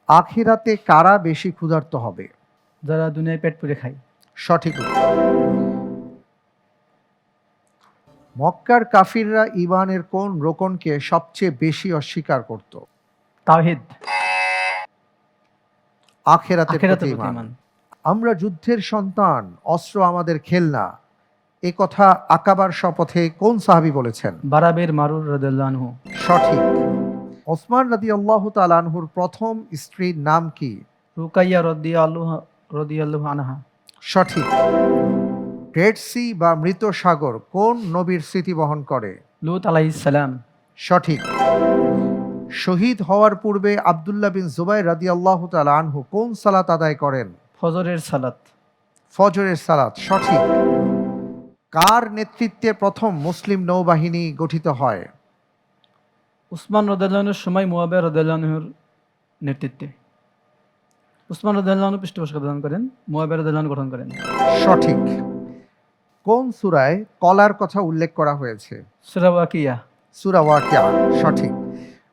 আখিরাতে কারা বেশি ক্ষুধার্ত হবে? যারা দুনিয়ায় পেট পুরে খায়। সঠিক উত্তর। মক্কার কাফিররা ঈমানের কোন রোকনকে সবচেয়ে বেশি অস্বীকার করত? তাওহীদ। আখিরাতের প্রতি প্রতি ঈমান। ঈমান। আমরা যুদ্ধের সন্তান, অস্ত্র আমাদের খেলনা, এ কথা আকাবার শপথে কোন সাহাবী বলেছেন? বারা বিন মারুর রাদিয়াল্লাহু আনহু। সঠিক। ওসমান রাদিয়াল্লাহু তাআলা আনহুর প্রথম স্ত্রীর নাম কি? রুকাইয়া রাদিয়াল্লাহু আনহা। সঠিক। ডেড সি বা মৃত সাগর কোন নবীর স্মৃতি বহন করে? লূত আলাইহিস সালাম। সঠিক। শহীদ হওয়ার পূর্বে আব্দুল্লাহ বিন জুবাইর রাদিয়াল্লাহু তাআলা আনহু কোন সালাত আদায় করেন? ফজরের সালাত। ফজরের সালাত। সঠিক। কার নেতৃত্বে প্রথম মুসলিম নৌবাহিনী গঠিত হয়? উসমান রাদিয়াল্লাহু আনহুর সময় মুয়াবিয়া রাদিয়াল্লাহু আনহুর নেতৃত্বে। উসমান রাদিয়াল্লাহু আনহু পৃষ্ঠপোষকতা প্রদান করেন, মুয়াবিয়া রাদিয়াল্লাহু আনহু গঠন করেন। সঠিক। কোন সূরায় কলার কথা উল্লেখ করা হয়েছে? সূরা ওয়াকিয়া। সূরা ওয়াকিয়া। সঠিক।